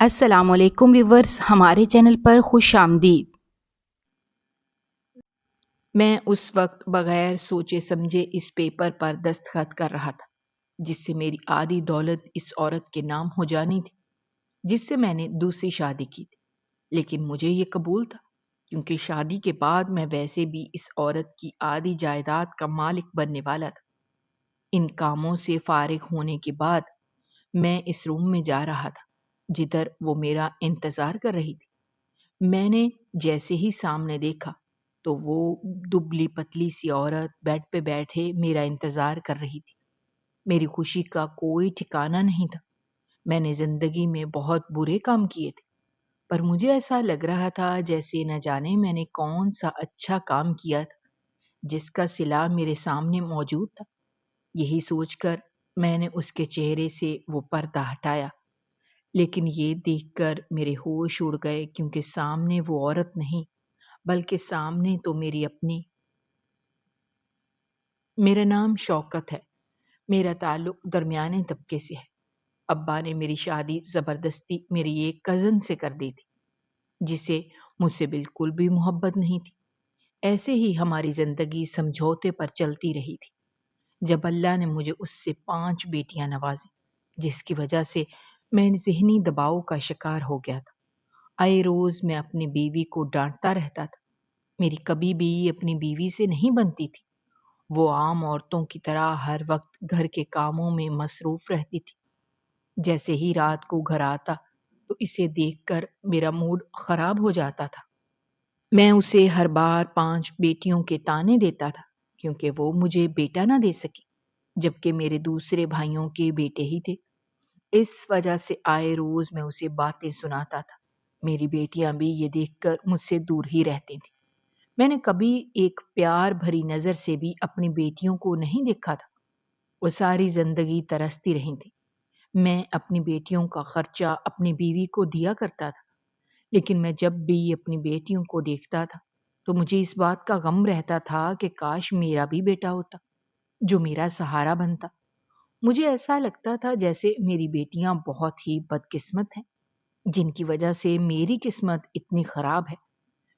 السلام علیکم ویورز، ہمارے چینل پر خوش آمدید۔ میں اس وقت بغیر سوچے سمجھے اس پیپر پر دستخط کر رہا تھا جس سے میری آدھی دولت اس عورت کے نام ہو جانی تھی جس سے میں نے دوسری شادی کی تھی، لیکن مجھے یہ قبول تھا کیونکہ شادی کے بعد میں ویسے بھی اس عورت کی آدھی جائیداد کا مالک بننے والا تھا۔ ان کاموں سے فارغ ہونے کے بعد میں اس روم میں جا رہا تھا جدھر وہ میرا انتظار کر رہی تھی۔ میں نے جیسے ہی سامنے دیکھا تو وہ دبلی پتلی سی عورت بیڈ پہ بیٹھے میرا انتظار کر رہی تھی۔ میری خوشی کا کوئی ٹھکانہ نہیں تھا۔ میں نے زندگی میں بہت برے کام کیے تھے، پر مجھے ایسا لگ رہا تھا جیسے نہ جانے میں نے کون سا اچھا کام کیا تھا جس کا صلہ میرے سامنے موجود تھا۔ یہی سوچ کر میں نے اس کے چہرے سے وہ پردہ ہٹایا، لیکن یہ دیکھ کر میرے ہوش اڑ گئے کیونکہ سامنے وہ عورت نہیں بلکہ سامنے تو میری اپنی۔ میرا نام شوکت ہے۔ میرا تعلق درمیانے طبقے سے ہے۔ ابا نے میری شادی زبردستی میری ایک کزن سے کر دی تھی جسے مجھ سے بالکل بھی محبت نہیں تھی۔ ایسے ہی ہماری زندگی سمجھوتے پر چلتی رہی تھی جب اللہ نے مجھے اس سے 5 بیٹیاں نوازیں، جس کی وجہ سے میں ذہنی دباؤ کا شکار ہو گیا تھا۔ آئے روز میں اپنی بیوی کو ڈانٹتا رہتا تھا۔ میری کبھی بھی اپنی بیوی سے نہیں بنتی تھی۔ وہ عام عورتوں کی طرح ہر وقت گھر کے کاموں میں مصروف رہتی تھی۔ جیسے ہی رات کو گھر آتا تو اسے دیکھ کر میرا موڈ خراب ہو جاتا تھا۔ میں اسے ہر بار 5 بیٹیوں کے طعنے دیتا تھا کیونکہ وہ مجھے بیٹا نہ دے سکی، جبکہ میرے دوسرے بھائیوں کے بیٹے ہی تھے۔ اس وجہ سے آئے روز میں اسے باتیں سناتا تھا۔ میری بیٹیاں بھی یہ دیکھ کر مجھ سے دور ہی رہتی تھیں۔ میں نے کبھی ایک پیار بھری نظر سے بھی اپنی بیٹیوں کو نہیں دیکھا تھا۔ وہ ساری زندگی ترستی رہی تھیں۔ میں اپنی بیٹیوں کا خرچہ اپنی بیوی کو دیا کرتا تھا، لیکن میں جب بھی اپنی بیٹیوں کو دیکھتا تھا تو مجھے اس بات کا غم رہتا تھا کہ کاش میرا بھی بیٹا ہوتا جو میرا سہارا بنتا۔ مجھے ایسا لگتا تھا جیسے میری بیٹیاں بہت ہی بدقسمت ہیں جن کی وجہ سے میری قسمت اتنی خراب ہے۔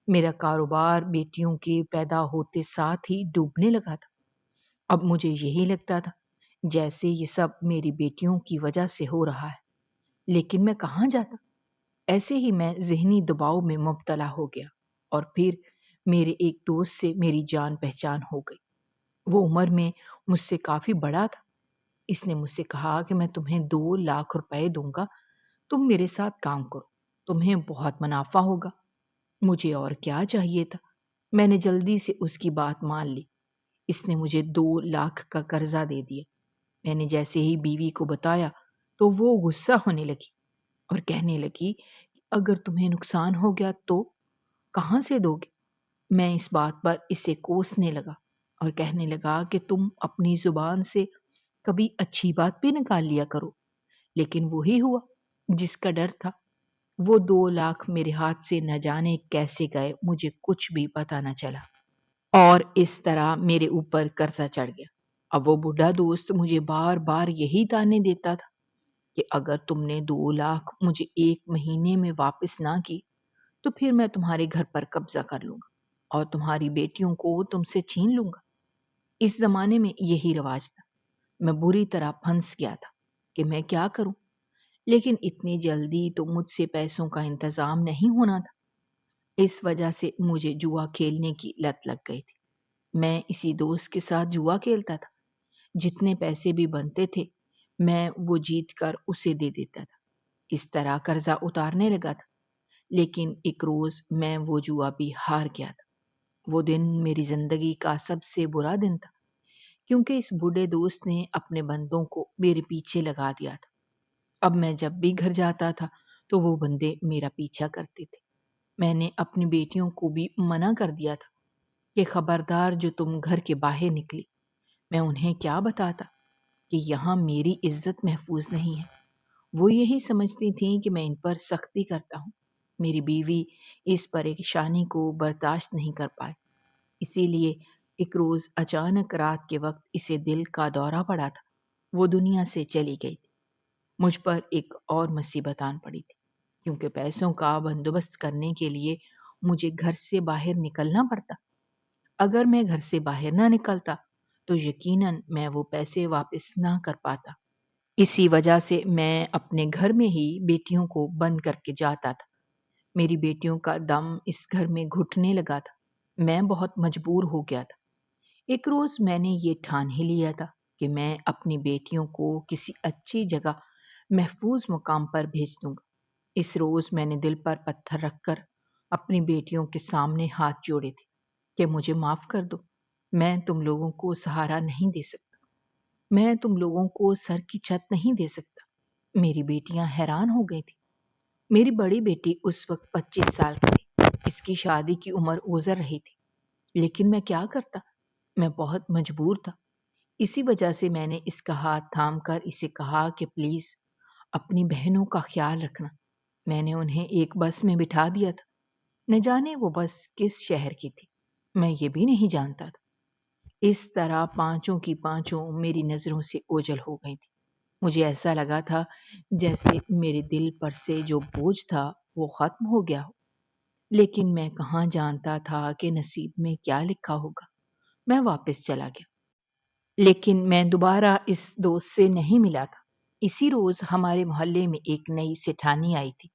میرا کاروبار بیٹیوں کے پیدا ہوتے ساتھ ہی ڈوبنے لگا تھا۔ اب مجھے یہی لگتا تھا جیسے یہ سب میری بیٹیوں کی وجہ سے ہو رہا ہے، لیکن میں کہاں جاتا؟ ایسے ہی میں ذہنی دباؤ میں مبتلا ہو گیا اور پھر میرے ایک دوست سے میری جان پہچان ہو گئی۔ وہ عمر میں مجھ سے کافی بڑا تھا۔ اس نے مجھ سے کہا کہ میں تمہیں 2 لاکھ روپے دوں گا، تم میرے ساتھ کام کرو، تمہیں بہت منافع ہوگا۔ مجھے اور کیا چاہیے تھا؟ میں نے جلدی سے اس کی بات مان لی۔ اس نے مجھے 2 لاکھ کا قرضہ دے دیا۔ میں نے جیسے ہی بیوی کو بتایا تو وہ غصہ ہونے لگی اور کہنے لگی کہ اگر تمہیں نقصان ہو گیا تو کہاں سے دو گے؟ میں اس بات پر اسے کوسنے لگا اور کہنے لگا کہ تم اپنی زبان سے کبھی اچھی بات بھی نکال لیا کرو، لیکن وہی ہوا جس کا ڈر تھا۔ وہ 2 لاکھ میرے ہاتھ سے نہ جانے کیسے گئے، مجھے کچھ بھی پتا نہ چلا، اور اس طرح میرے اوپر قرضہ چڑھ گیا۔ اب وہ بوڑھا دوست مجھے بار بار یہی تانے دیتا تھا کہ اگر تم نے 2 لاکھ مجھے 1 مہینے میں واپس نہ کی تو پھر میں تمہارے گھر پر قبضہ کر لوں گا اور تمہاری بیٹیوں کو تم سے چھین لوں گا۔ اس زمانے میں یہی رواج تھا۔ میں بری طرح پھنس گیا تھا کہ میں کیا کروں، لیکن اتنی جلدی تو مجھ سے پیسوں کا انتظام نہیں ہونا تھا۔ اس وجہ سے مجھے جوا کھیلنے کی لت لگ گئی تھی۔ میں اسی دوست کے ساتھ جوا کھیلتا تھا۔ جتنے پیسے بھی بنتے تھے میں وہ جیت کر اسے دے دیتا تھا۔ اس طرح قرضہ اتارنے لگا تھا، لیکن ایک روز میں وہ جوا بھی ہار گیا تھا۔ وہ دن میری زندگی کا سب سے برا دن تھا کیونکہ اس بوڑھے دوست نے اپنے بندوں کو میرے پیچھے لگا دیا تھا۔ اب میں جب بھی گھر جاتا تھا تو وہ بندے میرا پیچھا کرتے تھے۔ میں نے اپنی بیٹیوں کو بھی منع کر دیا تھا کہ خبردار جو تم گھر کے باہر نکلی۔ میں انہیں کیا بتاتا کہ یہاں میری عزت محفوظ نہیں ہے۔ وہ یہی سمجھتی تھیں کہ میں ان پر سختی کرتا ہوں۔ میری بیوی اس پریشانی کو برداشت نہیں کر پائے، اسی لیے ایک روز اچانک رات کے وقت اسے دل کا دورہ پڑا تھا۔ وہ دنیا سے چلی گئی تھی۔ مجھ پر ایک اور مصیبت آن پڑی تھی۔ کیونکہ پیسوں کا بندوبست کرنے کے لیے مجھے گھر سے باہر نکلنا پڑتا۔ اگر میں گھر سے باہر نہ نکلتا تو یقیناً میں وہ پیسے واپس نہ کر پاتا۔ اسی وجہ سے میں اپنے گھر میں ہی بیٹیوں کو بند کر کے جاتا تھا۔ میری بیٹیوں کا دم اس گھر میں گھٹنے لگا تھا۔ میں بہت مجبور ہو گیا تھا۔ ایک روز میں نے یہ ٹھان ہی لیا تھا کہ میں اپنی بیٹیوں کو کسی اچھی جگہ محفوظ مقام پر بھیج دوں گا۔ اس روز میں نے دل پر پتھر رکھ کر اپنی بیٹیوں کے سامنے ہاتھ جوڑے تھے کہ مجھے معاف کر دو، میں تم لوگوں کو سہارا نہیں دے سکتا، میں تم لوگوں کو سر کی چھت نہیں دے سکتا۔ میری بیٹیاں حیران ہو گئی تھی۔ میری بڑی بیٹی اس وقت 25 سال کی تھی۔ اس کی شادی کی عمر گزر رہی تھی، لیکن میں کیا کرتا؟ میں بہت مجبور تھا۔ اسی وجہ سے میں نے اس کا ہاتھ تھام کر اسے کہا کہ پلیز اپنی بہنوں کا خیال رکھنا۔ میں نے انہیں ایک بس میں بٹھا دیا تھا۔ نہ جانے وہ بس کس شہر کی تھی، میں یہ بھی نہیں جانتا تھا۔ اس طرح پانچوں کی پانچوں میری نظروں سے اوجھل ہو گئی تھی۔ مجھے ایسا لگا تھا جیسے میرے دل پر سے جو بوجھ تھا وہ ختم ہو گیا ہو۔ لیکن میں کہاں جانتا تھا کہ نصیب میں کیا لکھا ہوگا۔ میں واپس چلا گیا، لیکن میں دوبارہ اس دوست سے نہیں ملا تھا۔ اسی روز ہمارے محلے میں ایک نئی سیٹھانی آئی تھی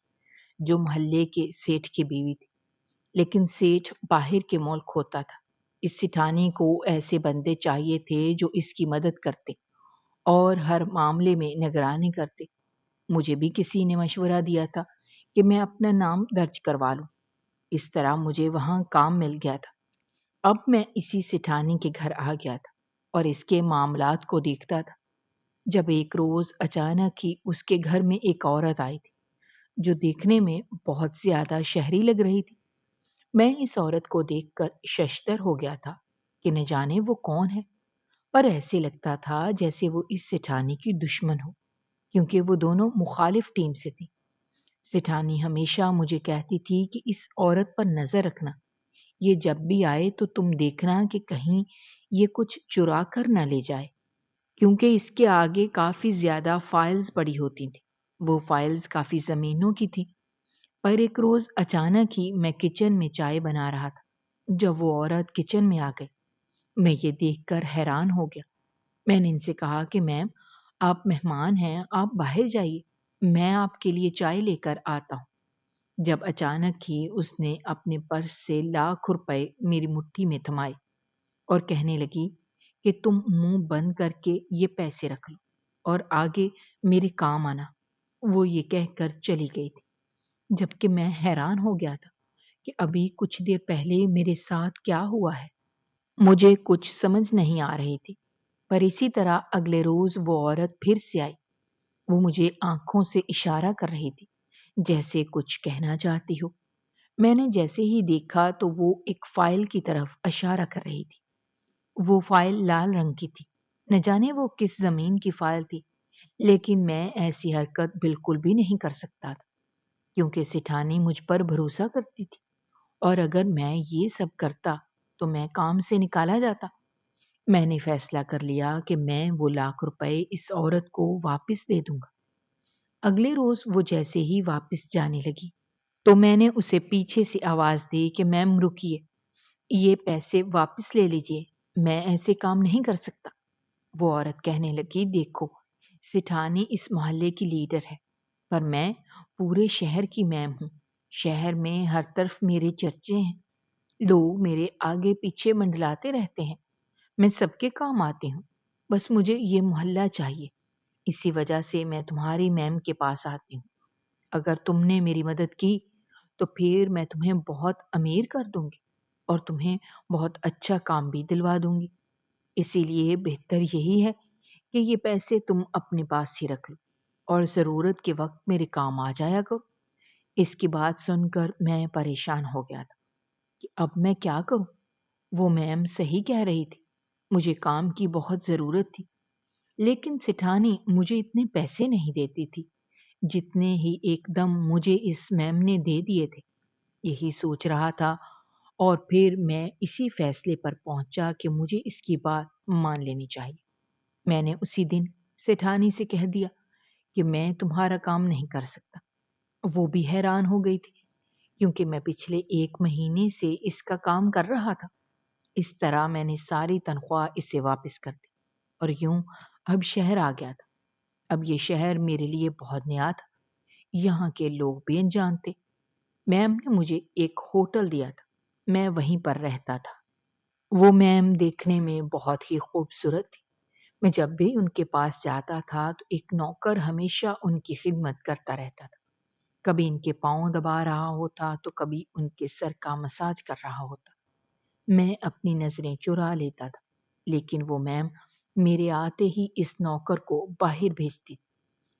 جو محلے کے سیٹھ کی بیوی تھی، لیکن سیٹھ باہر کے ملک ہوتا تھا۔ اس سیٹھانی کو ایسے بندے چاہیے تھے جو اس کی مدد کرتے اور ہر معاملے میں نگرانی کرتے۔ مجھے بھی کسی نے مشورہ دیا تھا کہ میں اپنا نام درج کروا لوں۔ اس طرح مجھے وہاں کام مل گیا تھا۔ اب میں اسی سیٹھانی کے گھر آ گیا تھا اور اس کے معاملات کو دیکھتا تھا، جب ایک روز اچانک ہی اس کے گھر میں ایک عورت آئی تھی جو دیکھنے میں بہت زیادہ شہری لگ رہی تھی۔ میں اس عورت کو دیکھ کر ششدر ہو گیا تھا کہ نہ جانے وہ کون ہے، پر ایسے لگتا تھا جیسے وہ اس سیٹھانی کی دشمن ہو، کیونکہ وہ دونوں مخالف ٹیم سے تھی۔ سیٹھانی ہمیشہ مجھے کہتی تھی کہ اس عورت پر نظر رکھنا، یہ جب بھی آئے تو تم دیکھنا کہ کہیں یہ کچھ چرا کر نہ لے جائے، کیونکہ اس کے آگے کافی زیادہ فائلز پڑی ہوتی تھیں۔ وہ فائلز کافی زمینوں کی تھی۔ پر ایک روز اچانک ہی میں کچن میں چائے بنا رہا تھا جب وہ عورت کچن میں آ گئی۔ میں یہ دیکھ کر حیران ہو گیا۔ میں نے ان سے کہا کہ میم، آپ مہمان ہیں، آپ باہر جائیے، میں آپ کے لیے چائے لے کر آتا ہوں۔ جب اچانک ہی اس نے اپنے پرس سے لاکھ روپے میری مٹھی میں تھمائے اور کہنے لگی کہ تم منہ بند کر کے یہ پیسے رکھ لو اور آگے میرے کام آنا۔ وہ یہ کہہ کر چلی گئی تھی، جبکہ میں حیران ہو گیا تھا کہ ابھی کچھ دیر پہلے میرے ساتھ کیا ہوا ہے۔ مجھے کچھ سمجھ نہیں آ رہی تھی۔ پر اسی طرح اگلے روز وہ عورت پھر سے آئی۔ وہ مجھے آنکھوں سے اشارہ کر رہی تھی جیسے کچھ کہنا چاہتی ہو۔ میں نے جیسے ہی دیکھا تو وہ ایک فائل کی طرف اشارہ کر رہی تھی۔ وہ فائل لال رنگ کی تھی۔ نہ جانے وہ کس زمین کی فائل تھی، لیکن میں ایسی حرکت بالکل بھی نہیں کر سکتا تھا کیونکہ سیٹھانی مجھ پر بھروسہ کرتی تھی، اور اگر میں یہ سب کرتا تو میں کام سے نکالا جاتا۔ میں نے فیصلہ کر لیا کہ میں وہ لاکھ روپے اس عورت کو واپس دے دوں گا۔ اگلے روز وہ جیسے ہی واپس جانے لگی تو میں نے اسے پیچھے سے آواز دی کہ میم رکیے، یہ پیسے واپس لے لیجئے، میں ایسے کام نہیں کر سکتا۔ وہ عورت کہنے لگی، دیکھو، سیٹھانی اس محلے کی لیڈر ہے، پر میں پورے شہر کی میم ہوں۔ شہر میں ہر طرف میرے چرچے ہیں، لوگ میرے آگے پیچھے منڈلاتے رہتے ہیں، میں سب کے کام آتی ہوں، بس مجھے یہ محلہ چاہیے، اسی وجہ سے میں تمہاری میم کے پاس آتی ہوں۔ اگر تم نے میری مدد کی تو پھر میں تمہیں بہت امیر کر دوں گی اور تمہیں بہت اچھا کام بھی دلوا دوں گی۔ اسی لیے بہتر یہی ہے کہ یہ پیسے تم اپنے پاس ہی رکھ لو اور ضرورت کے وقت میرے کام آ جایا کرو۔ اس کی بات سن کر میں پریشان ہو گیا تھا کہ اب میں کیا کروں۔ وہ میم صحیح کہہ رہی تھی، مجھے کام کی بہت ضرورت تھی، لیکن سیٹھانی مجھے اتنے پیسے نہیں دیتی تھی جتنے ہی ایک دم مجھے اس میم نے دے دیے تھے۔ یہی سوچ رہا تھا اور پھر میں اسی فیصلے پر پہنچا کہ مجھے اس کی بات مان لینی چاہیے۔ میں نے اسی دن سیٹھانی سے کہہ دیا کہ میں تمہارا کام نہیں کر سکتا، وہ بھی حیران ہو گئی تھی کیونکہ میں پچھلے 1 مہینے سے اس کا کام کر رہا تھا۔ اس طرح میں نے ساری تنخواہ اسے واپس کر دی اور یوں اب شہر آ گیا تھا۔ اب یہ شہر میرے لیے بہت نیا تھا، یہاں کے لوگ بھی انجان تھے۔ میم نے مجھے ایک ہوٹل دیا تھا، میں وہیں پر رہتا تھا۔ وہ میم دیکھنے میں بہت ہی خوبصورت تھی۔ میں جب بھی ان کے پاس جاتا تھا تو ایک نوکر ہمیشہ ان کی خدمت کرتا رہتا تھا۔ کبھی ان کے پاؤں دبا رہا ہوتا تو کبھی ان کے سر کا مساج کر رہا ہوتا۔ میں اپنی نظریں چرا لیتا تھا، لیکن وہ میم میرے آتے ہی اس نوکر کو باہر بھیجتی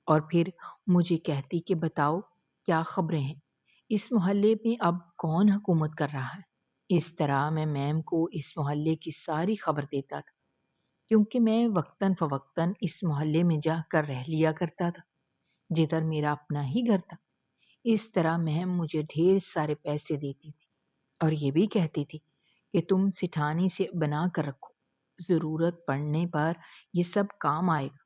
اور پھر مجھے کہتی کہ بتاؤ کیا خبریں ہیں، اس محلے میں اب کون حکومت کر رہا ہے۔ اس طرح میں میم کو اس محلے کی ساری خبر دیتا تھا، کیونکہ میں وقتاً فوقتاً اس محلے میں جا کر رہ لیا کرتا تھا جدھر میرا اپنا ہی گھر تھا۔ اس طرح میم مجھے ڈھیر سارے پیسے دیتی تھی اور یہ بھی کہتی تھی کہ تم سٹھانی سے بنا کر رکھو، ضرورت پڑنے پر یہ سب کام آئے گا۔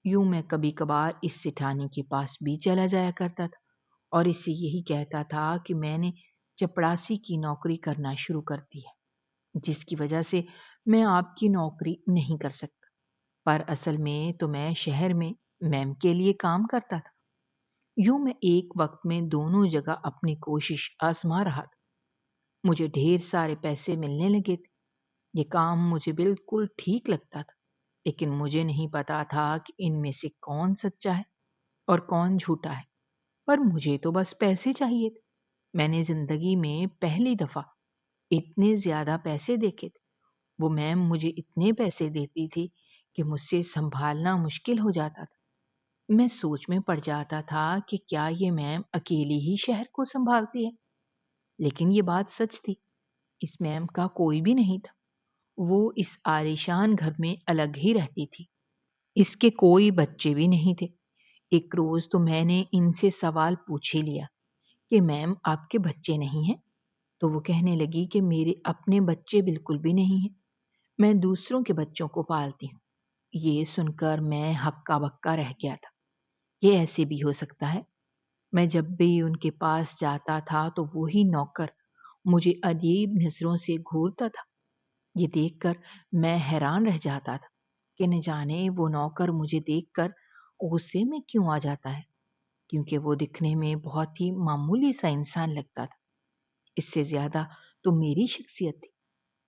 یوں میں کبھی کبھار اس سٹھانی کے پاس بھی چلا جایا کرتا تھا اور اسے یہی کہتا تھا کہ میں نے چپڑاسی کی نوکری کرنا شروع کر دی ہے، جس کی وجہ سے میں آپ کی نوکری نہیں کر سکتا، پر اصل میں تو میں شہر میں میم کے لیے کام کرتا تھا۔ یوں میں ایک وقت میں دونوں جگہ اپنی کوشش آزما رہا تھا۔ مجھے ڈھیر سارے پیسے ملنے لگے تھے، یہ کام مجھے بالکل ٹھیک لگتا تھا، لیکن مجھے نہیں پتا تھا کہ ان میں سے کون سچا ہے اور کون جھوٹا ہے، پر مجھے تو بس پیسے چاہیے تھے۔ میں نے زندگی میں پہلی دفعہ اتنے زیادہ پیسے دیکھے تھے۔ وہ میم مجھے اتنے پیسے دیتی تھی کہ مجھ سے سنبھالنا مشکل ہو جاتا تھا۔ میں سوچ میں پڑ جاتا تھا کہ کیا یہ میم اکیلی ہی شہر کو سنبھالتی ہے، لیکن یہ بات سچ تھی، اس میم کا کوئی بھی نہیں تھا۔ وہ اس عالیشان گھر میں الگ ہی رہتی تھی، اس کے کوئی بچے بھی نہیں تھے۔ ایک روز تو میں نے ان سے سوال پوچھ ہی لیا کہ میم آپ کے بچے نہیں ہیں؟ تو وہ کہنے لگی کہ میرے اپنے بچے بالکل بھی نہیں ہیں، میں دوسروں کے بچوں کو پالتی ہوں۔ یہ سن کر میں ہکا بکا رہ گیا تھا، یہ ایسے بھی ہو سکتا ہے؟ میں جب بھی ان کے پاس جاتا تھا تو وہی نوکر مجھے عجیب نظروں سے گھورتا تھا۔ یہ دیکھ کر میں حیران رہ جاتا تھا کہ نہ جانے وہ نوکر مجھے دیکھ کر غصے میں کیوں آ جاتا ہے، کیونکہ وہ دکھنے میں بہت ہی معمولی سا انسان لگتا تھا۔ اس سے زیادہ تو میری شخصیت تھی،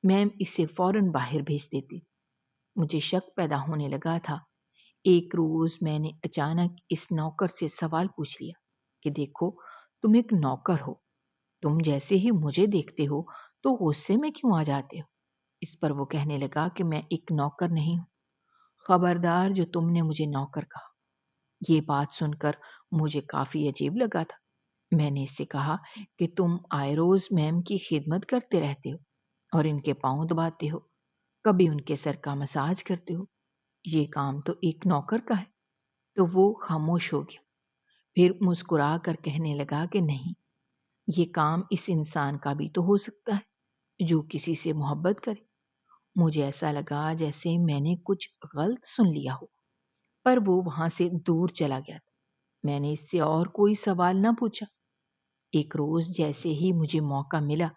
میں اسے فوراً باہر بھیج دیتی۔ مجھے شک پیدا ہونے لگا تھا۔ ایک روز میں نے اچانک اس نوکر سے سوال پوچھ لیا کہ دیکھو تم ایک نوکر ہو، تم جیسے ہی مجھے دیکھتے ہو تو غصے میں کیوں آ جاتے ہو؟ اس پر وہ کہنے لگا کہ میں ایک نوکر نہیں ہوں، خبردار جو تم نے مجھے نوکر کہا۔ یہ بات سن کر مجھے کافی عجیب لگا تھا۔ میں نے اس سے کہا کہ تم آئے روز میم کی خدمت کرتے رہتے ہو اور ان کے پاؤں دباتے ہو، کبھی ان کے سر کا مساج کرتے ہو، یہ کام تو ایک نوکر کا ہے۔ تو وہ خاموش ہو گیا، پھر مسکرا کر کہنے لگا کہ نہیں، یہ کام اس انسان کا بھی تو ہو سکتا ہے جو کسی سے محبت کرے۔ مجھے ایسا لگا جیسے میں نے کچھ غلط سن لیا ہو، پر وہ وہاں سے دور چلا گیا تھا۔ میں نے اس سے اور کوئی سوال نہ پوچھا۔ ایک روز جیسے ہی مجھے موقع ملا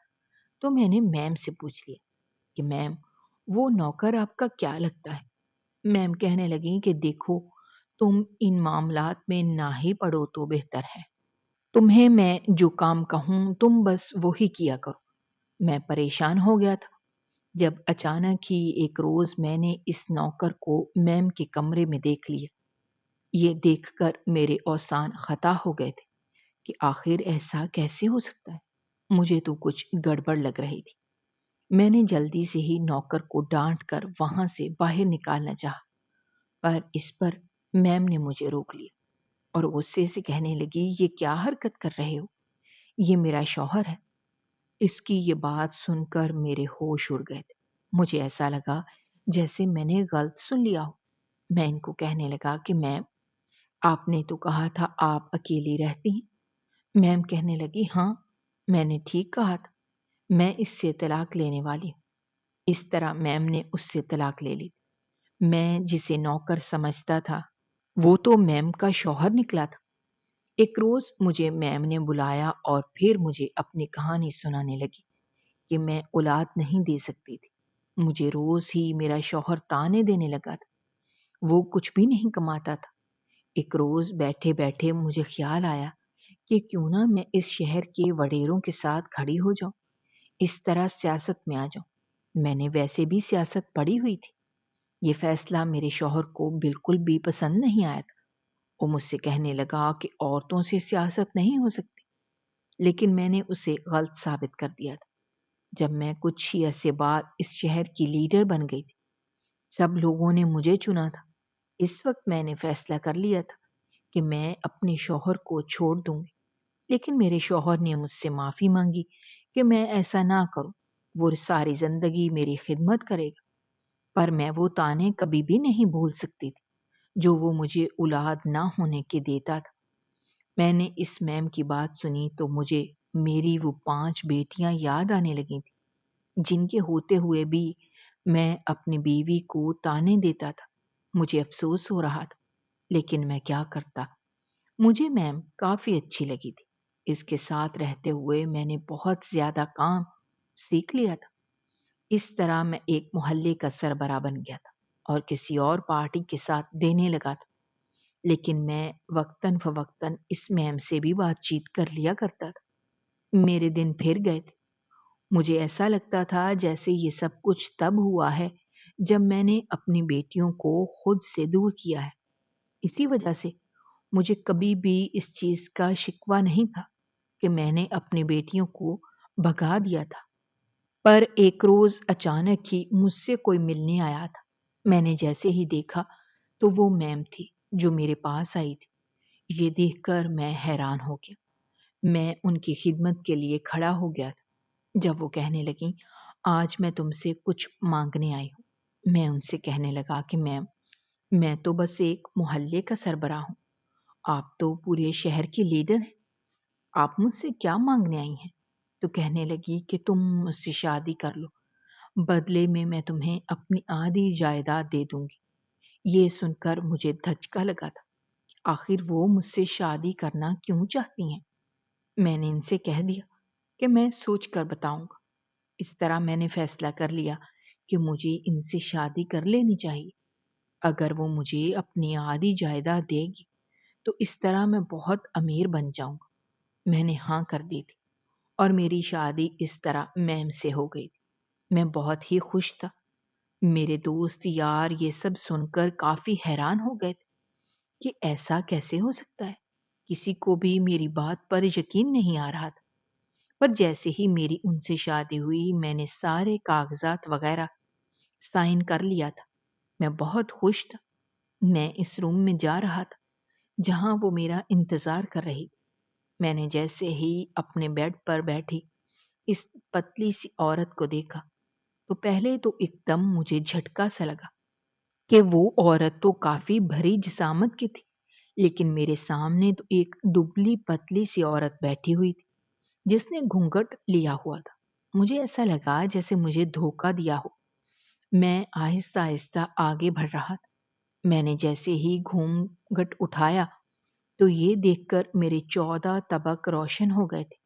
تو میں نے میم سے پوچھ لیا کہ میم وہ نوکر آپ کا کیا لگتا ہے؟ میم کہنے لگی کہ دیکھو تم ان معاملات میں نہ ہی پڑو تو بہتر ہے، تمہیں میں جو کام کہوں تم بس وہی کیا کرو۔ میں پریشان ہو گیا تھا جب اچانک ہی ایک روز میں نے اس نوکر کو میم کے کمرے میں دیکھ لیا۔ یہ دیکھ کر میرے اوسان خطا ہو گئے تھے کہ آخر ایسا کیسے ہو سکتا ہے؟ مجھے تو کچھ گڑبڑ لگ رہی تھی۔ میں نے جلدی سے ہی نوکر کو ڈانٹ کر وہاں سے باہر نکالنا چاہا، پر اس پر میم نے مجھے روک لیا اور غصے سے کہنے لگی یہ کیا حرکت کر رہے ہو؟ یہ میرا شوہر ہے۔ اس کی یہ بات سن کر میرے ہوش اڑ گئے تھے۔ مجھے ایسا لگا جیسے میں نے غلط سن لیا ہو۔ میں ان کو کہنے لگا کہ میم آپ نے تو کہا تھا آپ اکیلی رہتی ہیں۔ میم کہنے لگی ہاں میں نے ٹھیک کہا تھا، میں اس سے طلاق لینے والی ہوں۔ اس طرح میم نے اس سے طلاق لے لی۔ میں جسے نوکر سمجھتا تھا وہ تو میم کا شوہر نکلا تھا۔ ایک روز مجھے میم نے بلایا اور پھر مجھے اپنی کہانی سنانے لگی کہ میں اولاد نہیں دے سکتی تھی۔ مجھے روز ہی میرا شوہر طعنے دینے لگا تھا، وہ کچھ بھی نہیں کماتا تھا۔ ایک روز بیٹھے بیٹھے مجھے خیال آیا کہ کیوں نہ میں اس شہر کے وڈیروں کے ساتھ کھڑی ہو جاؤں، اس طرح سیاست میں آ جاؤں۔ میں نے ویسے بھی سیاست پڑھی ہوئی تھی۔ یہ فیصلہ میرے شوہر کو بالکل بھی پسند نہیں آیا تھا۔ وہ مجھ سے کہنے لگا کہ عورتوں سے سیاست نہیں ہو سکتی، لیکن میں نے اسے غلط ثابت کر دیا تھا۔ جب میں کچھ ہی عرصے بعد اس شہر کی لیڈر بن گئی تھی، سب لوگوں نے مجھے چنا تھا۔ اس وقت میں نے فیصلہ کر لیا تھا کہ میں اپنے شوہر کو چھوڑ دوں گی، لیکن میرے شوہر نے مجھ سے معافی مانگی کہ میں ایسا نہ کروں۔ وہ ساری زندگی میری خدمت کرے گا، پر میں وہ طعنے کبھی بھی نہیں بھول سکتی تھی جو وہ مجھے اولاد نہ ہونے کے دیتا تھا۔ میں نے اس میم کی بات سنی تو مجھے میری وہ 5 بیٹیاں یاد آنے لگی تھیں، جن کے ہوتے ہوئے بھی میں اپنی بیوی کو طعنے دیتا تھا۔ مجھے افسوس ہو رہا تھا، لیکن میں کیا کرتا؟ مجھے میم کافی اچھی لگی تھی۔ اس کے ساتھ رہتے ہوئے میں نے بہت زیادہ کام سیکھ لیا تھا۔ اس طرح میں ایک محلے کا سربراہ بن گیا تھا اور کسی اور پارٹی کے ساتھ دینے لگا تھا، لیکن میں وقتاً فوقتاً اس میم سے بھی بات چیت کر لیا کرتا تھا۔ میرے دن پھر گئے تھے۔ مجھے ایسا لگتا تھا جیسے یہ سب کچھ تب ہوا ہے جب میں نے اپنی بیٹیوں کو خود سے دور کیا ہے۔ اسی وجہ سے مجھے کبھی بھی اس چیز کا شکوہ نہیں تھا کہ میں نے اپنی بیٹیوں کو بھگا دیا تھا۔ پر ایک روز اچانک ہی مجھ سے کوئی ملنے آیا تھا۔ میں نے جیسے ہی دیکھا تو وہ میم تھی جو میرے پاس آئی تھی۔ یہ دیکھ کر میں حیران ہو گیا۔ میں ان کی خدمت کے لیے کھڑا ہو گیا تھا۔ جب وہ کہنے لگیں، آج میں تم سے کچھ مانگنے آئی ہوں، میں ان سے کہنے لگا کہ میم، میں تو بس ایک محلے کا سربراہ ہوں، آپ تو پورے شہر کی لیڈر ہیں، آپ مجھ سے کیا مانگنے آئی ہیں؟ تو کہنے لگی کہ تم مجھ سے شادی کر لو، بدلے میں تمہیں اپنی آدھی جائیداد دے دوں گی۔ یہ سن کر مجھے دھچکا لگا تھا، آخر وہ مجھ سے شادی کرنا کیوں چاہتی ہیں؟ میں نے ان سے کہہ دیا کہ میں سوچ کر بتاؤں گا۔ اس طرح میں نے فیصلہ کر لیا کہ مجھے ان سے شادی کر لینی چاہیے۔ اگر وہ مجھے اپنی آدھی جائیداد دے گی تو اس طرح میں بہت امیر بن جاؤں گا۔ میں نے ہاں کر دی تھی اور میری شادی اس طرح میم سے ہو گئی تھی۔ میں بہت ہی خوش تھا۔ میرے دوست یار یہ سب سن کر کافی حیران ہو گئے تھے کہ ایسا کیسے ہو سکتا ہے۔ کسی کو بھی میری بات پر یقین نہیں آ رہا تھا۔ پر جیسے ہی میری ان سے شادی ہوئی، میں نے سارے کاغذات وغیرہ سائن کر لیا تھا۔ میں بہت خوش تھا۔ میں اس روم میں جا رہا تھا جہاں وہ میرا انتظار کر رہی تھی۔ میں نے جیسے ہی اپنے بیڈ پر بیٹھی اس پتلی سی عورت کو دیکھا تو پہلے تو ایک دم مجھے جھٹکا سا لگا کہ وہ عورت تو کافی بھری جسامت کی تھی، لیکن میرے سامنے تو ایک دبلی پتلی سی عورت بیٹھی ہوئی تھی جس نے گھونگھٹ لیا ہوا تھا۔ مجھے ایسا لگا جیسے مجھے دھوکہ دیا ہو۔ میں آہستہ آہستہ آگے بڑھ رہا تھا۔ میں نے جیسے ہی گھونگھٹ اٹھایا تو یہ دیکھ کر میرے 14 طبق روشن ہو گئے تھے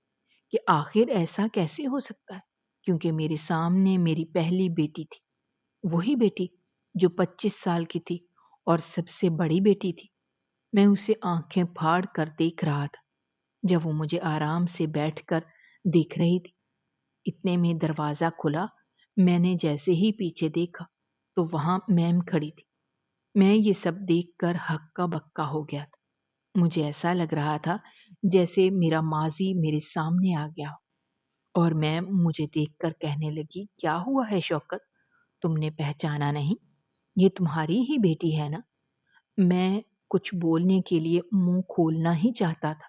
کہ آخر ایسا کیسے ہو سکتا ہے، کیونکہ میرے سامنے میری پہلی بیٹی تھی، وہی بیٹی جو 25 سال کی تھی اور سب سے بڑی بیٹی تھی۔ میں اسے آنکھیں پھاڑ کر دیکھ رہا تھا جب وہ مجھے آرام سے بیٹھ کر دیکھ رہی تھی۔ اتنے میں دروازہ کھلا۔ میں نے جیسے ہی پیچھے دیکھا تو وہاں میم کھڑی تھی۔ میں یہ سب دیکھ کر ہکا بکا ہو گیا تھا۔ مجھے ایسا لگ رہا تھا جیسے میرا ماضی میرے سامنے آ گیا ہو، اور میم مجھے دیکھ کر کہنے لگی، کیا ہوا ہے شوکت؟ تم نے پہچانا نہیں؟ یہ تمہاری ہی بیٹی ہے نا؟ میں کچھ بولنے کے لیے منہ کھولنا ہی چاہتا تھا،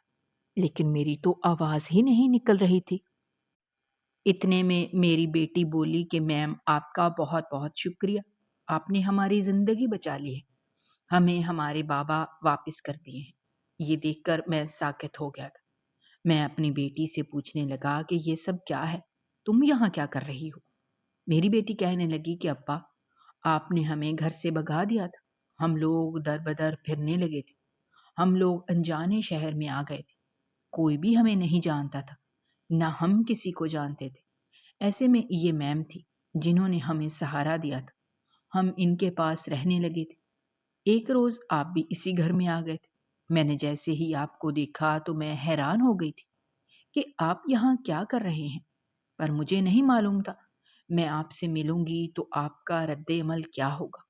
لیکن میری تو آواز ہی نہیں نکل رہی تھی۔ اتنے میں میری بیٹی بولی کہ میم، آپ کا بہت بہت شکریہ، آپ نے ہماری زندگی بچا لی ہے، ہمیں ہمارے بابا واپس کر دیے ہیں۔ یہ دیکھ کر میں ساکت ہو گیا تھا۔ میں اپنی بیٹی سے پوچھنے لگا کہ یہ سب کیا ہے، تم یہاں کیا کر رہی ہو؟ میری بیٹی کہنے لگی کہ ابا، آپ نے ہمیں گھر سے بھگا دیا تھا، ہم لوگ در بدر پھرنے لگے تھے، ہم لوگ انجانے شہر میں آ گئے تھے، کوئی بھی ہمیں نہیں جانتا تھا، نہ ہم کسی کو جانتے تھے۔ ایسے میں یہ میم تھی جنہوں نے ہمیں سہارا دیا تھا، ہم ان کے پاس رہنے لگے تھے۔ ایک روز آپ بھی اسی گھر میں آ گئے تھے۔ میں نے جیسے ہی آپ کو دیکھا تو میں حیران ہو گئی تھی کہ آپ یہاں کیا کر رہے ہیں، پر مجھے نہیں معلوم تھا میں آپ سے ملوں گی تو آپ کا رد عمل کیا ہوگا،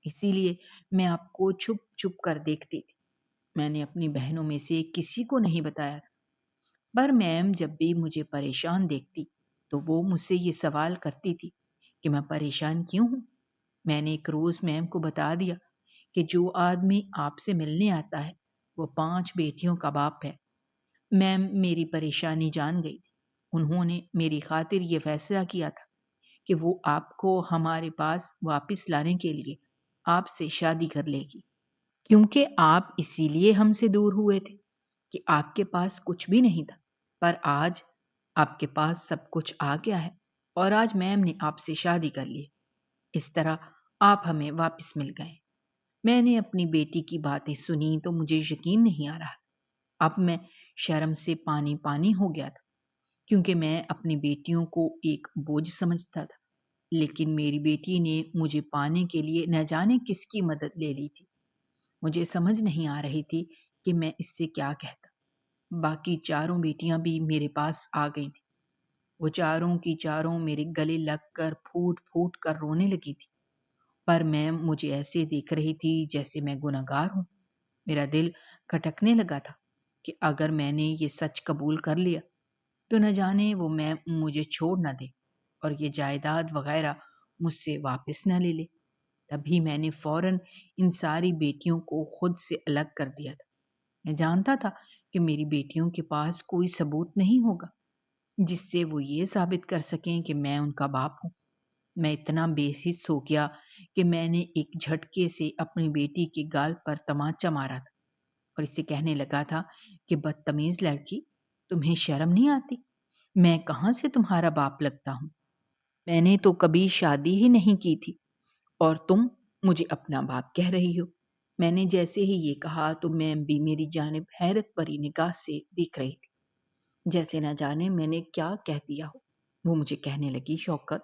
اسی لیے میں آپ کو چھپ چھپ کر دیکھتی تھی۔ میں نے اپنی بہنوں میں سے کسی کو نہیں بتایا تھا، پر میم جب بھی مجھے پریشان دیکھتی تو وہ مجھ سے یہ سوال کرتی تھی کہ میں پریشان کیوں ہوں۔ میں نے ایک روز میم کو بتا دیا کہ جو آدمی آپ سے ملنے آتا ہے وہ 5 بیٹیوں کا باپ ہے۔ میم میری پریشانی جان گئی تھی، انہوں نے میری خاطر یہ فیصلہ کیا تھا کہ وہ آپ کو ہمارے پاس واپس لانے کے لیے آپ سے شادی کر لے گی، کیونکہ آپ اسی لیے ہم سے دور ہوئے تھے کہ آپ کے پاس کچھ بھی نہیں تھا، پر آج آپ کے پاس سب کچھ آ گیا ہے اور آج میم نے آپ سے شادی کر لی۔ اس طرح آپ ہمیں واپس مل گئے۔ میں نے اپنی بیٹی کی باتیں سنی تو مجھے یقین نہیں آ رہا۔ اب میں شرم سے پانی پانی ہو گیا تھا، کیونکہ میں اپنی بیٹیوں کو ایک بوجھ سمجھتا تھا، لیکن میری بیٹی نے مجھے پانے کے لیے نہ جانے کس کی مدد لے لی تھی۔ مجھے سمجھ نہیں آ رہی تھی کہ میں اس سے کیا کہتا۔ باقی چاروں بیٹیاں بھی میرے پاس آ گئی تھیں۔ وہ چاروں کی چاروں میرے گلے لگ کر پھوٹ پھوٹ کر رونے لگی تھی، پر میں مجھے ایسے دیکھ رہی تھی جیسے میں گنہگار ہوں۔ میرا دل کھٹکنے لگا تھا کہ اگر میں نے یہ سچ قبول کر لیا تو نہ جانے وہ میں مجھے چھوڑ نہ دے اور یہ جائیداد وغیرہ مجھ سے واپس نہ لے لے۔ تبھی میں نے فوراً ان ساری بیٹیوں کو خود سے الگ کر دیا تھا۔ میں جانتا تھا کہ میری بیٹیوں کے پاس کوئی ثبوت نہیں ہوگا جس سے وہ یہ ثابت کر سکیں کہ میں ان کا باپ ہوں۔ میں اتنا بے حس ہو گیا کہ میں نے ایک جھٹکے سے اپنی بیٹی کے گال پر تماچا مارا تھا اور اسے کہنے لگا تھا کہ بدتمیز لڑکی، تمہیں شرم نہیں آتی؟ میں کہاں سے تمہارا باپ لگتا ہوں؟ میں نے تو کبھی شادی ہی نہیں کی تھی اور تم مجھے اپنا باپ کہہ رہی ہو۔ میں نے جیسے ہی یہ کہا تو میم بھی میری جانب حیرت بھری نگاہ سے دیکھ رہی تھی، جیسے نہ جانے میں نے کیا کہہ دیا ہو۔ وہ مجھے کہنے لگی، شوکت،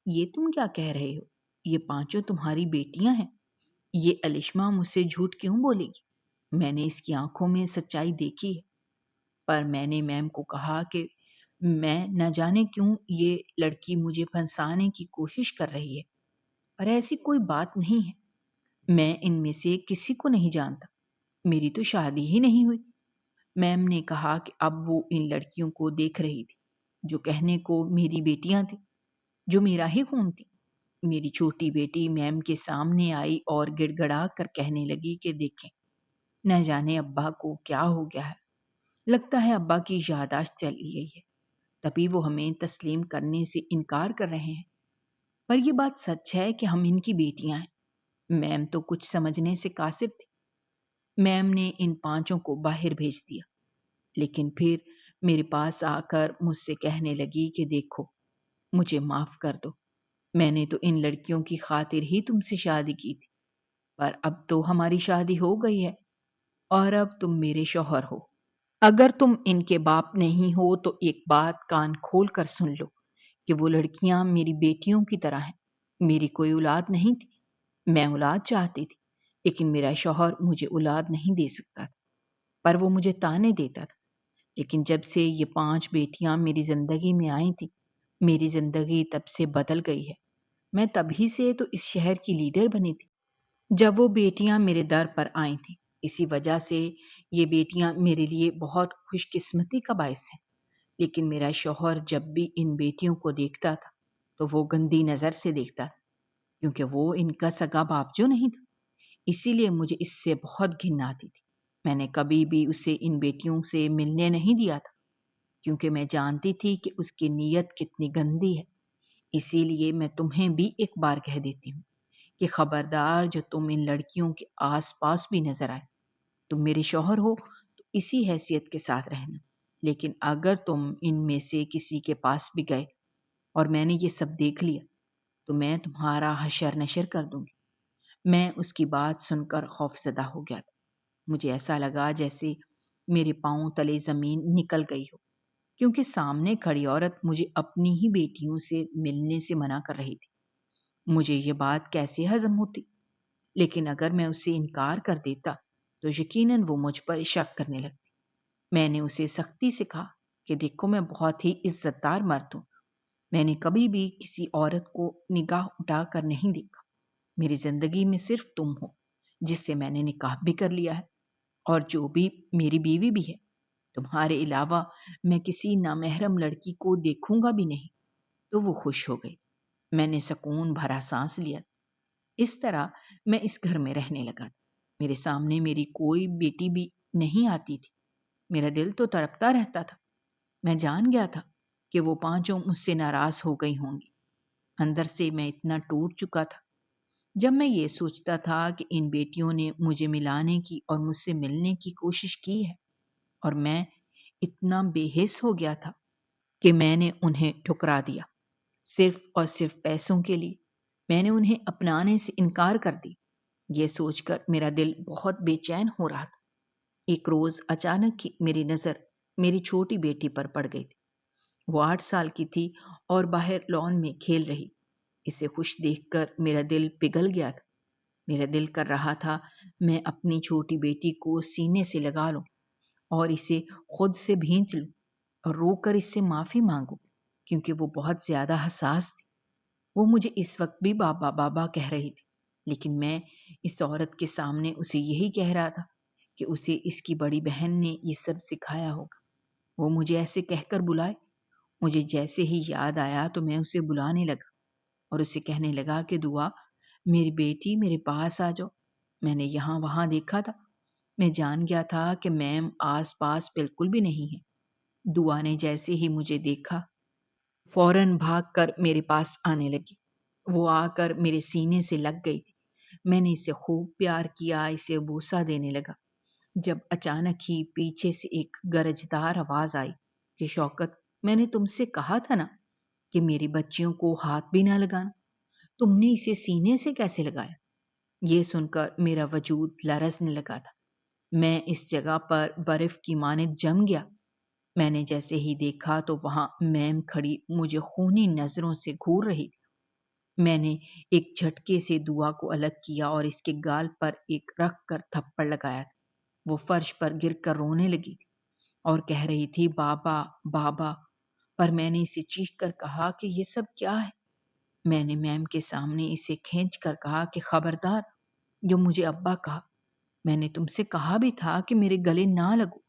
یہ تم کیا کہہ رہے ہو؟ یہ 5 تمہاری بیٹیاں ہیں۔ یہ الشمہ مجھ سے جھوٹ کیوں بولے گی؟ میں نے اس کی آنکھوں میں سچائی دیکھی ہے۔ پر میں نے میم کو کہا کہ میں نہ جانے کیوں یہ لڑکی مجھے پھنسانے کی کوشش کر رہی ہے، پر ایسی کوئی بات نہیں ہے۔ میں ان میں سے کسی کو نہیں جانتا، میری تو شادی ہی نہیں ہوئی۔ میم نے کہا کہ اب وہ ان لڑکیوں کو دیکھ رہی تھی جو کہنے کو میری بیٹیاں تھیں، جو میرا ہی خون تھی۔ میری چھوٹی بیٹی میم کے سامنے آئی اور گڑ گڑا کر کہنے لگی کہ دیکھیں، نہ جانے ابا کو کیا ہو گیا ہے، لگتا ہے ابا کی یادداشت چلی گئی ہے، تبھی وہ ہمیں تسلیم کرنے سے انکار کر رہے ہیں۔ پر یہ بات سچ ہے کہ ہم ان کی بیٹیاں ہیں۔ میم تو کچھ سمجھنے سے قاصر تھی۔ میم نے ان 5 کو باہر بھیج دیا، لیکن پھر میرے پاس آ کر مجھ سے کہنے لگی کہ دیکھو، مجھے معاف کر دو، میں نے تو ان لڑکیوں کی خاطر ہی تم سے شادی کی تھی، پر اب تو ہماری شادی ہو گئی ہے اور اب تم میرے شوہر ہو۔ اگر تم ان کے باپ نہیں ہو تو ایک بات کان کھول کر سن لو کہ وہ لڑکیاں میری بیٹیوں کی طرح ہیں۔ میری کوئی اولاد نہیں تھی، میں اولاد چاہتی تھی، لیکن میرا شوہر مجھے اولاد نہیں دے سکتا تھا، پر وہ مجھے طعنے دیتا تھا۔ لیکن جب سے یہ 5 بیٹیاں میری زندگی میں آئی تھیں، میری زندگی تب سے بدل گئی ہے۔ میں تبھی سے تو اس شہر کی لیڈر بنی تھی جب وہ بیٹیاں میرے در پر آئی تھیں۔ اسی وجہ سے یہ بیٹیاں میرے لیے بہت خوش قسمتی کا باعث ہیں، لیکن میرا شوہر جب بھی ان بیٹیوں کو دیکھتا تھا تو وہ گندی نظر سے دیکھتا تھا، کیونکہ وہ ان کا سگا باپ جو نہیں تھا۔ اسی لیے مجھے اس سے بہت گھن آتی تھی۔ میں نے کبھی بھی اسے ان بیٹیوں سے ملنے نہیں دیا تھا، کیونکہ میں جانتی تھی کہ اس کی نیت کتنی گندی ہے۔ اسی لیے میں تمہیں بھی ایک بار کہہ دیتی ہوں کہ خبردار جو تم ان لڑکیوں کے آس پاس بھی نظر آئے، تم میرے شوہر ہو تو اسی حیثیت کے ساتھ رہنا، لیکن اگر تم ان میں سے کسی کے پاس بھی گئے اور میں نے یہ سب دیکھ لیا تو میں تمہارا حشر نشر کر دوں گی۔ میں اس کی بات سن کر خوف زدہ ہو گیا تھا۔ مجھے ایسا لگا جیسے میرے پاؤں تلے زمین نکل گئی ہو، کیونکہ سامنے کھڑی عورت مجھے اپنی ہی بیٹیوں سے ملنے سے منع کر رہی تھی۔ مجھے یہ بات کیسے ہضم ہوتی؟ لیکن اگر میں اسے انکار کر دیتا تو یقیناً وہ مجھ پر شک کرنے لگتی۔ میں نے اسے سختی سے کہا کہ دیکھو، میں بہت ہی عزت دار مرد ہوں، میں نے کبھی بھی کسی عورت کو نگاہ اٹھا کر نہیں دیکھا۔ میری زندگی میں صرف تم ہو جس سے میں نے نکاح بھی کر لیا ہے، اور جو بھی میری بیوی بھی ہے۔ تمہارے علاوہ میں کسی نامحرم لڑکی کو دیکھوں گا بھی نہیں۔ تو وہ خوش ہو گئی۔ میں نے سکون بھرا سانس لیا۔ اس طرح میں اس گھر میں رہنے لگا۔ میرے سامنے میری کوئی بیٹی بھی نہیں آتی تھی۔ میرا دل تو تڑپتا رہتا تھا۔ میں جان گیا تھا کہ وہ پانچوں مجھ سے ناراض ہو گئی ہوں گی۔ اندر سے میں اتنا ٹوٹ چکا تھا۔ جب میں یہ سوچتا تھا کہ ان بیٹیوں نے مجھے ملانے کی اور مجھ سے ملنے کی کوشش کی ہے، اور میں اتنا بے حس ہو گیا تھا کہ میں نے انہیں ٹھکرا دیا، صرف اور صرف پیسوں کے لیے۔ میں نے انہیں اپنانے سے انکار کر دی۔ یہ سوچ کر میرا دل بہت بے چین ہو رہا تھا۔ ایک روز اچانک ہی میری نظر میری چھوٹی بیٹی پر پڑ گئی تھی۔ وہ 8 سال کی تھی اور باہر لان میں کھیل رہی۔ اسے خوش دیکھ کر میرا دل پگھل گیا تھا۔ میرا دل کر رہا تھا میں اپنی چھوٹی بیٹی کو سینے سے لگا لوں اور اسے خود سے بھینچ لوں اور رو کر اس سے معافی مانگوں، کیونکہ وہ بہت زیادہ حساس تھی۔ وہ مجھے اس وقت بھی بابا بابا کہہ رہی تھی، لیکن میں اس عورت کے سامنے اسے یہی کہہ رہا تھا کہ اسے اس کی بڑی بہن نے یہ سب سکھایا ہوگا۔ وہ مجھے ایسے کہہ کر بلائے۔ مجھے جیسے ہی یاد آیا تو میں اسے بلانے لگا اور اسے کہنے لگا کہ دعا، میری بیٹی میرے پاس آ جاؤ۔ میں نے یہاں وہاں دیکھا تھا، میں جان گیا تھا کہ میم آس پاس بالکل بھی نہیں ہے۔ دعا نے جیسے ہی مجھے دیکھا فوراً بھاگ کر میرے پاس آنے لگی۔ وہ آ کر میرے سینے سے لگ گئی تھی۔ میں نے اسے خوب پیار کیا، اسے بوسہ دینے لگا، جب اچانک ہی پیچھے سے ایک گرجدار آواز آئی کہ شوکت، میں نے تم سے کہا تھا نا کہ میری بچیوں کو ہاتھ بھی نہ لگانا، تم نے اسے سینے سے کیسے لگایا؟ یہ سن کر میرا وجود لرزنے لگا تھا۔ میں اس جگہ پر برف کی مانند جم گیا۔ میں نے جیسے ہی دیکھا تو وہاں میم کھڑی مجھے خونی نظروں سے گھور رہی تھی۔ میں نے ایک جھٹکے سے دعا کو الگ کیا اور اس کے گال پر ایک رکھ کر تھپڑ لگایا۔ وہ فرش پر گر کر رونے لگی تھی اور کہہ رہی تھی بابا بابا، پر میں نے اسے چیخ کر کہا کہ یہ سب کیا ہے؟ میں نے میم کے سامنے اسے کھینچ کر کہا کہ خبردار، جو مجھے ابا کہا۔ میں نے تم سے کہا بھی تھا کہ میرے گلے نہ لگو،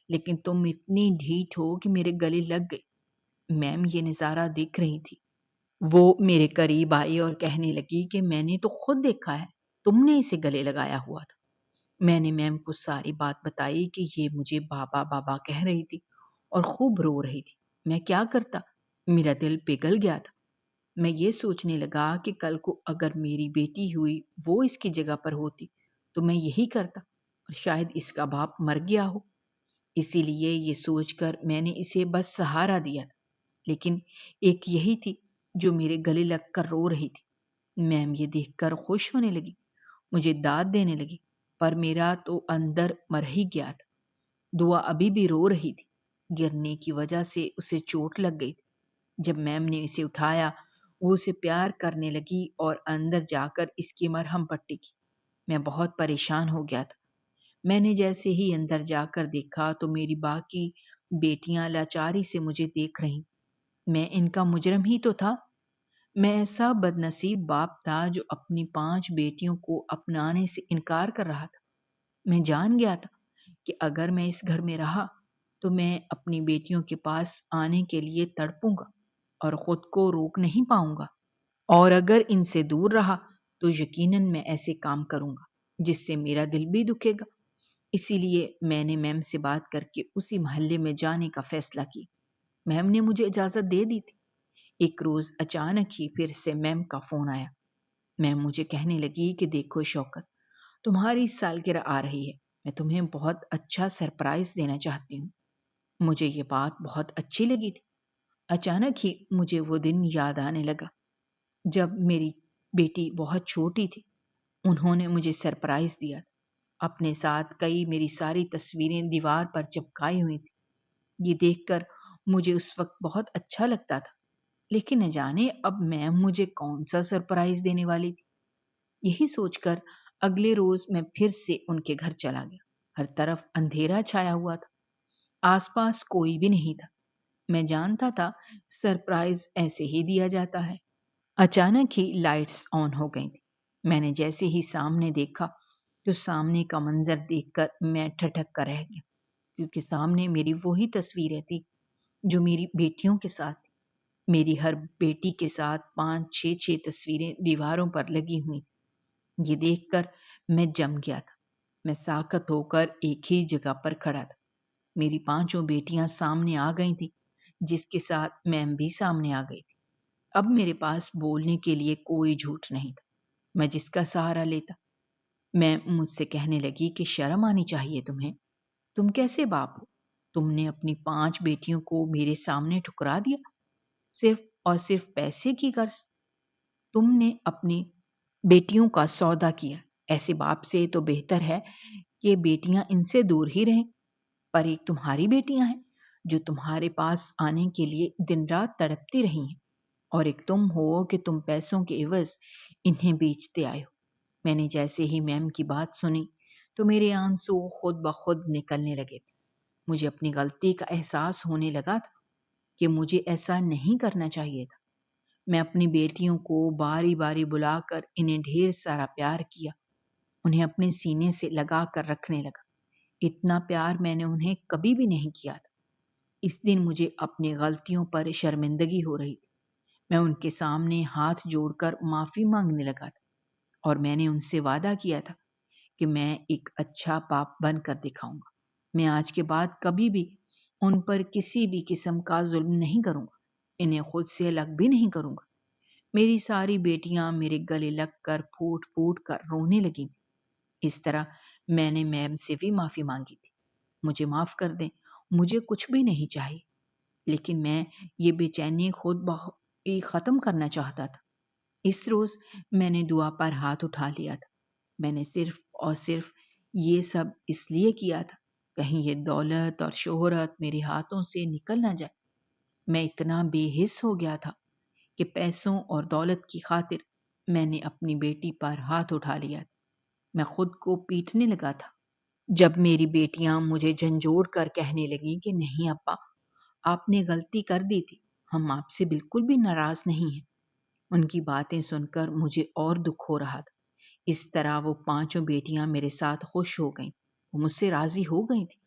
لیکن تم اتنی ڈھیٹ ہو کہ میرے گلے لگ گئی۔ میم یہ نظارہ دیکھ رہی تھی۔ وہ میرے قریب آئی اور کہنے لگی کہ میں نے تو خود دیکھا ہے، تم نے اسے گلے لگایا ہوا تھا۔ میں نے میم کو ساری بات بتائی کہ یہ مجھے بابا بابا کہہ رہی تھی اور خوب رو رہی تھی۔ میں کیا کرتا؟ میرا دل پگھل گیا تھا۔ میں یہ سوچنے لگا کہ کل کو اگر میری بیٹی ہوئی وہ اس کی جگہ پر ہوتی تو میں یہی کرتا، اور شاید اس کا باپ مر گیا ہو۔ اسی لیے یہ سوچ کر میں نے اسے بس سہارا دیا تھا، لیکن ایک یہی تھی جو میرے گلے لگ کر رو رہی تھی۔ میم یہ دیکھ کر خوش ہونے لگی، مجھے داد دینے لگی، پر میرا تو اندر مر ہی گیا تھا۔ دعا ابھی بھی رو رہی تھی، گرنے کی وجہ سے اسے چوٹ لگ گئی تھی۔ جب میم نے اسے اٹھایا، وہ اسے پیار کرنے لگی اور اندر جا کر اس کی مرہم پٹی کی۔ میں بہت پریشان ہو گیا تھا۔ میں نے جیسے ہی اندر جا کر دیکھا تو میری باقی بیٹیاں لاچاری سے مجھے دیکھ رہیں۔ میں ان کا مجرم ہی تو تھا۔ میں ایسا بدنصیب باپ تھا جو اپنی 5 بیٹیوں کو اپنانے سے انکار کر رہا تھا۔ میں جان گیا تھا کہ اگر میں اس گھر میں رہا تو میں اپنی بیٹیوں کے پاس آنے کے لیے تڑپوں گا اور خود کو روک نہیں پاؤں گا، اور اگر ان سے دور رہا تو یقیناً میں ایسے کام کروں گا جس سے میرا دل بھی دکھے گا۔ اسی لیے میں نے میم سے بات کر کے اسی محلے میں جانے کا فیصلہ کیا۔ میم نے مجھے اجازت دے دی تھی۔ ایک روز اچانک ہی پھر سے میم کا فون آیا۔ میم مجھے کہنے لگی کہ دیکھو شوکت، تمہاری سالگرہ آ رہی ہے، میں تمہیں بہت اچھا سرپرائز دینا چاہتی ہوں۔ مجھے یہ بات بہت اچھی لگی تھی۔ اچانک ہی مجھے وہ دن یاد آنے لگا جب میری بیٹی بہت چھوٹی تھی۔ انہوں نے مجھے سرپرائز دیا۔ اپنے ساتھ کئی میری ساری تصویریں دیوار پر چپکائی ہوئی تھی۔ یہ دیکھ کر مجھے اس وقت بہت اچھا لگتا تھا، لیکن نہ جانے اب میم مجھے کون سا سرپرائز دینے والی تھی۔ یہی سوچ کر اگلے روز میں پھر سے ان کے گھر چلا گیا۔ ہر طرف اندھیرا چھایا ہوا تھا، آس پاس کوئی بھی نہیں تھا۔ میں جانتا تھا سرپرائز ایسے ہی دیا جاتا ہے۔ اچانک ہی لائٹس آن ہو گئی تھی۔ میں نے جیسے ہی سامنے دیکھا تو سامنے کا منظر دیکھ کر میں ٹھٹک کر رہ گیا، کیونکہ سامنے میری وہی تصویریں تھی جو میری بیٹیوں کے ساتھ تھی۔ میری ہر بیٹی کے ساتھ 5-6 تصویریں دیواروں پر لگی ہوئی تھیں۔ یہ دیکھ کر میں جم گیا تھا۔ میں ساکت ہو کر ایک ہی جگہ پر کھڑا تھا۔ میری 5 بیٹیاں سامنے آ گئی تھیں، جس کے ساتھ میم بھی سامنے آ گئی تھی۔ اب میرے پاس بولنے کے لیے کوئی جھوٹ نہیں تھا۔ میں جس کا سہارا لیتا، میں مجھ سے کہنے لگی کہ شرم آنی چاہیے تمہیں۔ تم کیسے باپ ہو؟ تم نے اپنی 5 بیٹیوں کو میرے سامنے ٹھکرا دیا، صرف اور صرف پیسے کی غرض۔ تم نے اپنی بیٹیوں کا سودا کیا۔ ایسے باپ سے تو بہتر ہے کہ بیٹیاں ان سے دور ہی رہیں، پر ایک تمہاری بیٹیاں ہیں جو تمہارے پاس آنے کے لیے دن رات تڑپتی رہی ہیں، اور ایک تم ہو کہ تم پیسوں کے عوض انہیں بیچتے آئے ہو۔ میں نے جیسے ہی میم کی بات سنی تو میرے آنسو خود بخود نکلنے لگے تھے۔ مجھے اپنی غلطی کا احساس ہونے لگا تھا کہ مجھے ایسا نہیں کرنا چاہیے تھا۔ میں اپنی بیٹیوں کو باری باری بلا کر انہیں ڈھیر سارا پیار کیا، انہیں اپنے سینے سے لگا کر رکھنے لگا۔ اتنا پیار میں نے انہیں کبھی بھی نہیں کیا تھا۔ اس دن مجھے اپنی غلطیوں پر شرمندگی ہو رہی تھی۔ میں ان کے سامنے ہاتھ جوڑ کر معافی مانگنے لگا تھا، اور میں نے ان سے وعدہ کیا تھا کہ میں ایک اچھا باپ بن کر دکھاؤں گا۔ میں آج کے بعد کبھی بھی ان پر کسی بھی قسم کا ظلم نہیں کروں گا، انہیں خود سے الگ بھی نہیں کروں گا۔ میری ساری بیٹیاں میرے گلے لگ کر پھوٹ پھوٹ کر رونے لگیں۔ اس طرح میں نے میم سے بھی معافی مانگی تھی۔ مجھے معاف کر دیں، مجھے کچھ بھی نہیں چاہیے، لیکن میں یہ بے چینی خود بخود ختم کرنا چاہتا تھا۔ اس روز میں نے دعا پر ہاتھ اٹھا لیا تھا۔ میں نے صرف اور صرف یہ سب اس لیے کیا تھا کہیں یہ دولت اور شہرت میرے ہاتھوں سے نکل نہ جائے۔ میں اتنا بے حس ہو گیا تھا کہ پیسوں اور دولت کی خاطر میں نے اپنی بیٹی پر ہاتھ اٹھا لیا تھا۔ میں خود کو پیٹنے لگا تھا۔ جب میری بیٹیاں مجھے جھنجھوڑ کر کہنے لگیں کہ نہیں ابا، آپ نے غلطی کر دی تھی، ہم آپ سے بالکل بھی ناراض نہیں ہیں، ان کی باتیں سن کر مجھے اور دکھ ہو رہا تھا۔ اس طرح وہ 5 بیٹیاں میرے ساتھ خوش ہو گئیں، وہ مجھ سے راضی ہو گئی تھی۔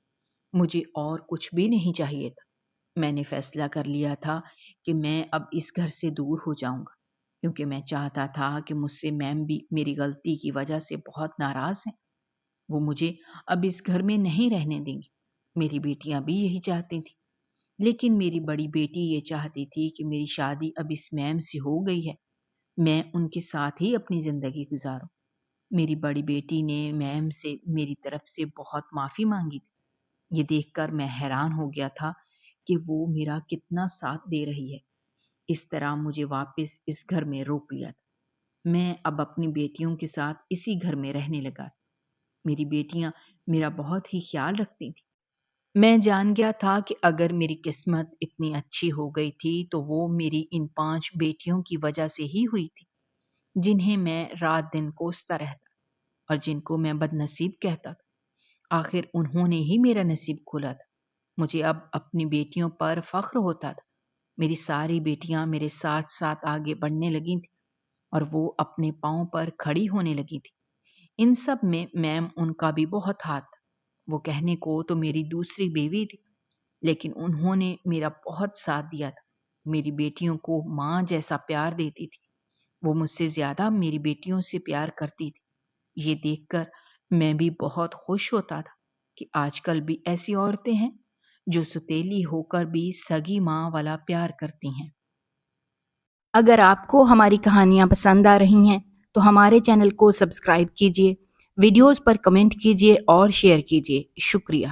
مجھے اور کچھ بھی نہیں چاہیے تھا۔ میں نے فیصلہ کر لیا تھا کہ میں اب اس گھر سے دور ہو جاؤں گا، کیونکہ میں چاہتا تھا کہ مجھ سے میم بھی میری غلطی کی وجہ سے بہت ناراض ہیں۔ وہ مجھے اب اس گھر میں نہیں رہنے دیں گی۔ میری بیٹیاں بھی یہی چاہتی تھیں، لیکن میری بڑی بیٹی یہ چاہتی تھی کہ میری شادی اب اس میم سے ہو گئی ہے، میں ان کے ساتھ ہی اپنی زندگی گزاروں۔ میری بڑی بیٹی نے میم سے میری طرف سے بہت معافی مانگی تھی۔ یہ دیکھ کر میں حیران ہو گیا تھا کہ وہ میرا کتنا ساتھ دے رہی ہے۔ اس طرح مجھے واپس اس گھر میں روک لیا تھا۔ میں اب اپنی بیٹیوں کے ساتھ اسی گھر میں رہنے لگا تھا۔ میری بیٹیاں میرا بہت ہی خیال رکھتی تھیں۔ میں جان گیا تھا کہ اگر میری قسمت اتنی اچھی ہو گئی تھی تو وہ میری ان 5 بیٹیوں کی وجہ سے ہی ہوئی تھی، جنہیں میں رات دن کوستا رہتا اور جن کو میں بد نصیب کہتا تھا۔ آخر انہوں نے ہی میرا نصیب کھولا تھا۔ مجھے اب اپنی بیٹیوں پر فخر ہوتا تھا۔ میری ساری بیٹیاں میرے ساتھ ساتھ آگے بڑھنے لگی تھیں، اور وہ اپنے پاؤں پر کھڑی ہونے لگی تھی۔ ان سب میں میم ان کا بھی بہت ہاتھ تھا۔ وہ کہنے کو تو میری دوسری بیوی تھی، لیکن انہوں نے میرا بہت ساتھ دیا تھا۔ میری بیٹیوں کو ماں جیسا پیار دیتی تھی۔ وہ مجھ سے زیادہ میری بیٹیوں سے پیار کرتی تھی۔ یہ دیکھ کر میں بھی بہت خوش ہوتا تھا کہ آج کل بھی ایسی عورتیں ہیں جو ستیلی ہو کر بھی سگی ماں والا پیار کرتی ہیں۔ اگر آپ کو ہماری کہانیاں پسند آ رہی ہیں تو ہمارے چینل کو سبسکرائب کیجیے، ویڈیوز پر کمنٹ کیجیے اور شیئر کیجیے۔ شکریہ۔